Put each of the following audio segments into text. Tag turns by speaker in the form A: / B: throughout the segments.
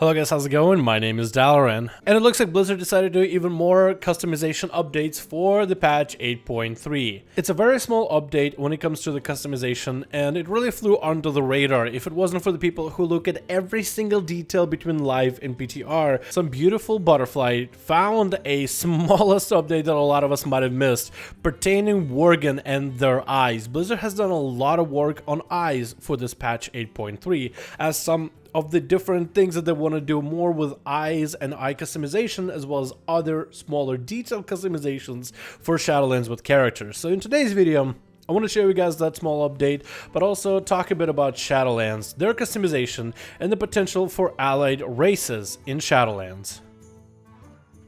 A: Hello guys, how's it going? My name is Dalaran, and it looks like Blizzard decided to do even more customization updates for the patch 8.3. It's a very small update when it comes to the customization, and it really flew under the radar if it wasn't for the people who look at every single detail between live and PTR. Some beautiful butterfly found a smallest update that a lot of us might have missed, pertaining Worgen and their eyes. Blizzard has done a lot of work on eyes for this patch 8.3, as some of the different things that they want to do more with eyes and eye customization, as well as other smaller detail customizations for Shadowlands with characters. So in today's video, I want to show you guys that small update, but also talk a bit about Shadowlands, their customization, and the potential for allied races in Shadowlands.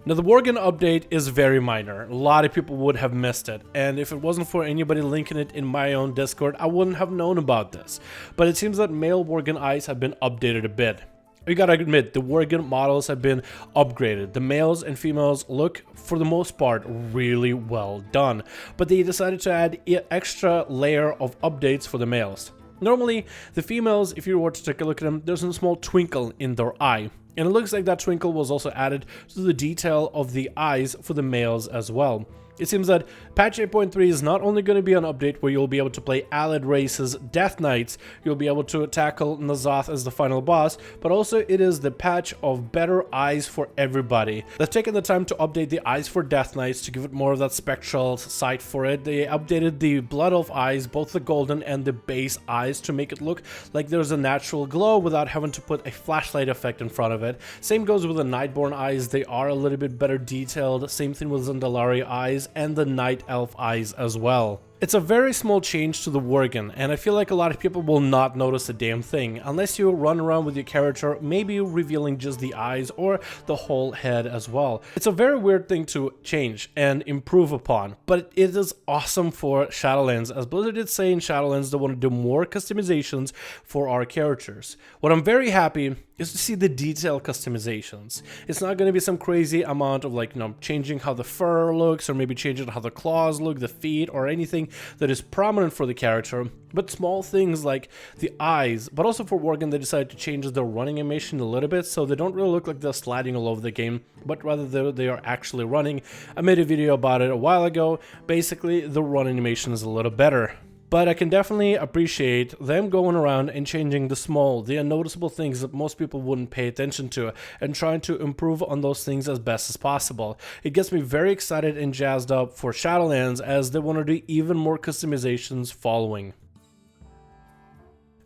A: Now, the Worgen update is very minor. A lot of people would have missed it, and if it wasn't for anybody linking it in my own Discord, I wouldn't have known about this. But it seems that male Worgen eyes have been updated a bit. You gotta admit, the Worgen models have been upgraded. The males and females look, for the most part, really well done. But they decided to add an extra layer of updates for the males. Normally, the females, if you were to take a look at them, there's a small twinkle in their eye. And it looks like that twinkle was also added to the detail of the eyes for the males as well. It seems that patch 8.3 is not only going to be an update where you'll be able to play allied races, Death Knights, you'll be able to tackle N'Zoth as the final boss, but also it is the patch of better eyes for everybody. They've taken the time to update the eyes for Death Knights to give it more of that spectral sight for it. They updated the Blood Elf eyes, both the golden and the base eyes, to make it look like there's a natural glow without having to put a flashlight effect in front of it. Same goes with the Nightborn eyes, they are a little bit better detailed. Same thing with Zandalari eyes and the Night Elf eyes as well. It's a very small change to the Worgen, and I feel like a lot of people will not notice a damn thing unless you run around with your character, maybe revealing just the eyes or the whole head as well. It's a very weird thing to change and improve upon, but it is awesome for Shadowlands, as Blizzard did say in Shadowlands they want to do more customizations for our characters. What I'm very happy is to see the detail customizations. It's not going to be some crazy amount of changing how the fur looks, or maybe changing how the claws look, the feet, or anything that is prominent for the character, but small things like the eyes. But also for Worgen, they decided to change their running animation a little bit, so they don't really look like they're sliding all over the game, but rather they are actually running. I made a video about it a while ago. Basically, the run animation is a little better. But I can definitely appreciate them going around and changing the unnoticeable things that most people wouldn't pay attention to, and trying to improve on those things as best as possible. It gets me very excited and jazzed up for Shadowlands, as they want to do even more customizations following.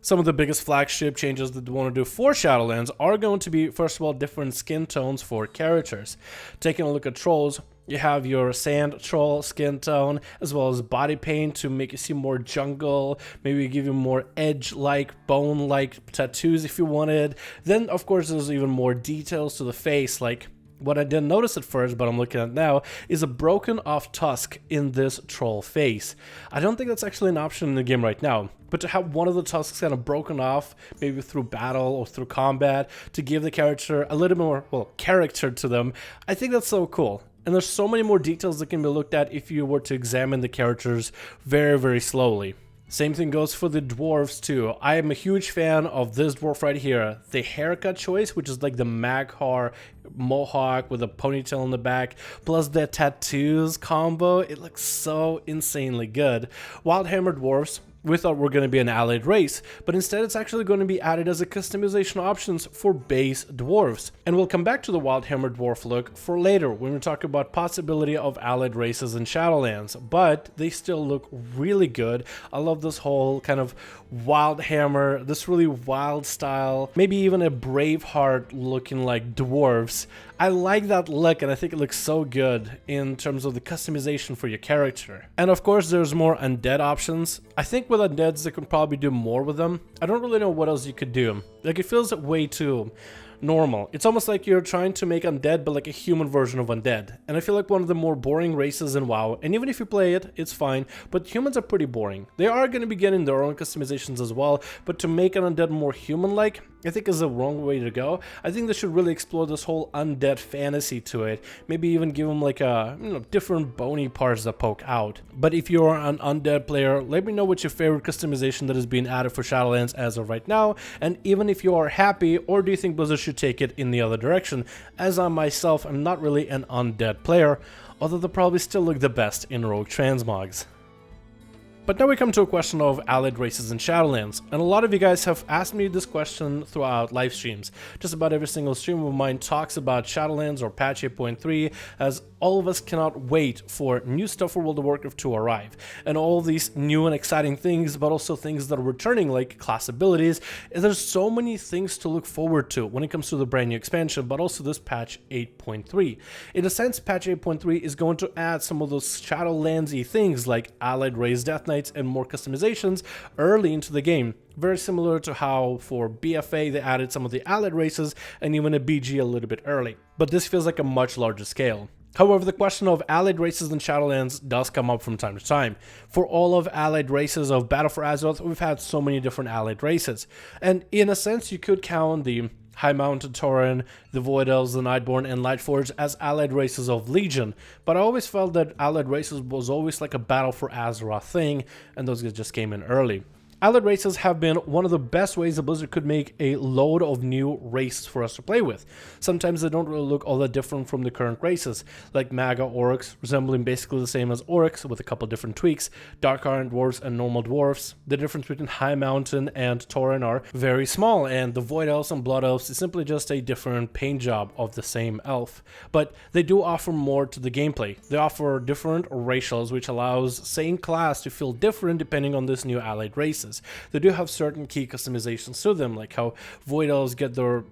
A: Some of the biggest flagship changes that they want to do for Shadowlands are going to be, first of all, different skin tones for characters. Taking a look at trolls, you have your sand troll skin tone, as well as body paint to make you seem more jungle, maybe give you more edge-like, bone-like tattoos if you wanted. Then, of course, there's even more details to the face, like what I didn't notice at first, but I'm looking at now, is a broken off tusk in this troll face. I don't think that's actually an option in the game right now, but to have one of the tusks kind of broken off, maybe through battle or through combat, to give the character a little more, character to them, I think that's so cool. And there's so many more details that can be looked at if you were to examine the characters very, very slowly. Same thing goes for the dwarves too. I am a huge fan of this dwarf right here. The haircut choice, which is like the Maghar mohawk with a ponytail in the back, plus the tattoos combo, it looks so insanely good. Wildhammer dwarves, we thought were going to be an allied race, but instead it's actually going to be added as a customization options for base dwarves. And we'll come back to the Wildhammer dwarf look for later when we talk about possibility of allied races in Shadowlands, but they still look really good. I love this whole kind of Wildhammer, this really wild style, maybe even a Braveheart looking like dwarves. I like that look, and I think it looks so good in terms of the customization for your character. And of course, there's more undead options. I think with undeads, they could probably do more with them. I don't really know what else you could do. Like, it feels way too normal. It's almost like you're trying to make undead, but like a human version of undead. And I feel like one of the more boring races in WoW, and even if you play it, it's fine, but humans are pretty boring. They are going to be getting their own customizations as well, but to make an undead more human-like, I think is the wrong way to go. I think they should really explore this whole undead fantasy to it. Maybe even give them like a, different bony parts that poke out. But if you're an undead player, let me know what's your favorite customization that is being added for Shadowlands as of right now. And even if you are happy, or do you think Blizzard should take it in the other direction? As I myself am not really an undead player, although they probably still look the best in rogue transmogs. But now we come to a question of allied races in Shadowlands, and a lot of you guys have asked me this question throughout live streams. Just about every single stream of mine talks about Shadowlands or patch 8.3, as all of us cannot wait for new stuff for World of Warcraft to arrive. And all these new and exciting things, but also things that are returning like class abilities. And there's so many things to look forward to when it comes to the brand new expansion, but also this patch 8.3. In a sense, patch 8.3 is going to add some of those Shadowlands-y things like allied race death knights and more customizations early into the game. Very similar to how for BFA they added some of the allied races and even a BG a little bit early. But this feels like a much larger scale. However, the question of allied races in Shadowlands does come up from time to time. For all of allied races of Battle for Azeroth, we've had so many different allied races. And in a sense, you could count the High Mountain Tauren, the Void Elves, the Nightborn, and Lightforge as allied races of Legion. But I always felt that allied races was always like a Battle for Azeroth thing, and those guys just came in early. Allied races have been one of the best ways that Blizzard could make a load of new races for us to play with. Sometimes they don't really look all that different from the current races, like Maga Orcs, resembling basically the same as Orcs with a couple different tweaks, Dark Iron Dwarves and Normal Dwarfs. The difference between High Mountain and Tauren are very small, and the Void Elves and Blood Elves is simply just a different paint job of the same elf. But they do offer more to the gameplay. They offer different racials, which allows same class to feel different depending on this new allied races. They do have certain key customizations to them, like how Void Elves get their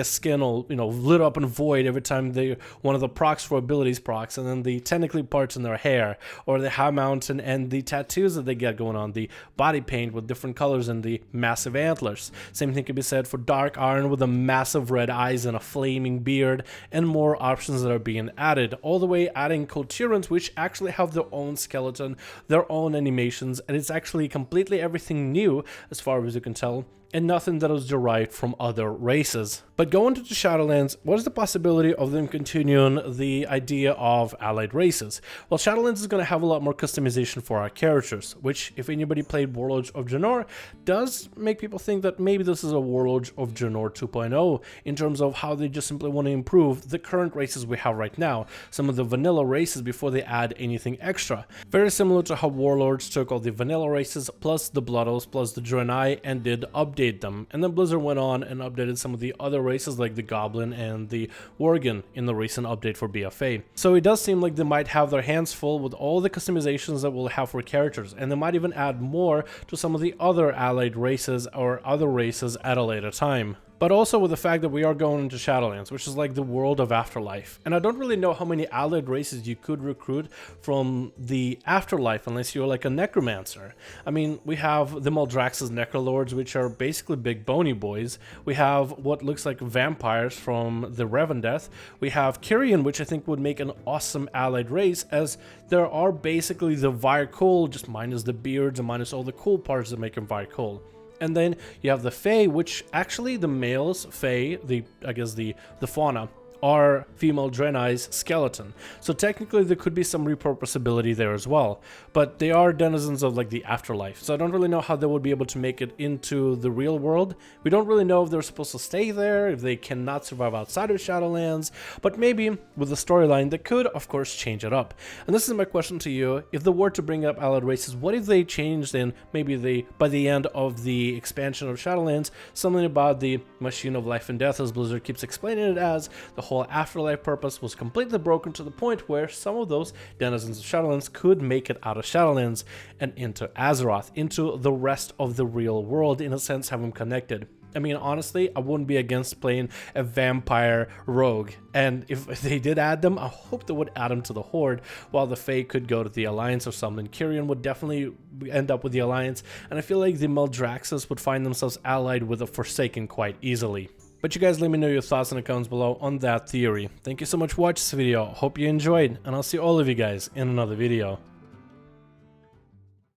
A: skin will, lit up and void every time one of the procs for abilities procs, and then the technically parts in their hair, or the High Mountain and the tattoos that they get going on, the body paint with different colors and the massive antlers. Same thing can be said for Dark Iron with the massive red eyes and a flaming beard, and more options that are being added, all the way adding Culturans, which actually have their own skeleton, their own animations, and it's actually completely everything new as far as you can tell, and nothing that was derived from other races. But going into Shadowlands, what is the possibility of them continuing the idea of allied races? Well, Shadowlands is going to have a lot more customization for our characters, which, if anybody played Warlords of Draenor, does make people think that maybe this is a Warlords of Draenor 2.0 in terms of how they just simply want to improve the current races we have right now, some of the vanilla races before they add anything extra. Very similar to how Warlords took all the vanilla races plus the Blood Elves plus the Draenei and did update them, and then Blizzard went on and updated some of the other races like the Goblin and the Worgen in the recent update for BFA. So it does seem like they might have their hands full with all the customizations that we'll have for characters, and they might even add more to some of the other allied races or other races at a later time. But also with the fact that we are going into Shadowlands, which is like the world of Afterlife. And I don't really know how many allied races you could recruit from the Afterlife unless you're like a Necromancer. I mean, we have the Maldraxxus Necrolords, which are basically big bony boys. We have what looks like vampires from the Revendeth. We have Kyrian, which I think would make an awesome allied race, as there are basically the Virkul, just minus the beards and minus all the cool parts that make them Virkul. And then you have the Fae, which actually the males, Fae, the fauna, are female Draenei's skeleton. So technically there could be some repurposability there as well. But they are denizens of like the afterlife. So I don't really know how they would be able to make it into the real world. We don't really know if they're supposed to stay there, if they cannot survive outside of Shadowlands. But maybe with the storyline they could, of course, change it up. And this is my question to you. If they were to bring up allied races, what if they changed in maybe by the end of the expansion of Shadowlands, something about the machine of life and death, as Blizzard keeps explaining it as, the whole afterlife purpose was completely broken to the point where some of those denizens of Shadowlands could make it out of Shadowlands and into Azeroth, into the rest of the real world, in a sense, have them connected. I mean, honestly, I wouldn't be against playing a vampire rogue, and if they did add them, I hope they would add them to the Horde, while the Fae could go to the Alliance or something. Kyrian would definitely end up with the Alliance, and I feel like the Maldraxxus would find themselves allied with the Forsaken quite easily. But you guys let me know your thoughts in the comments below on that theory. Thank you so much for watching this video, hope you enjoyed, and I'll see all of you guys in another video.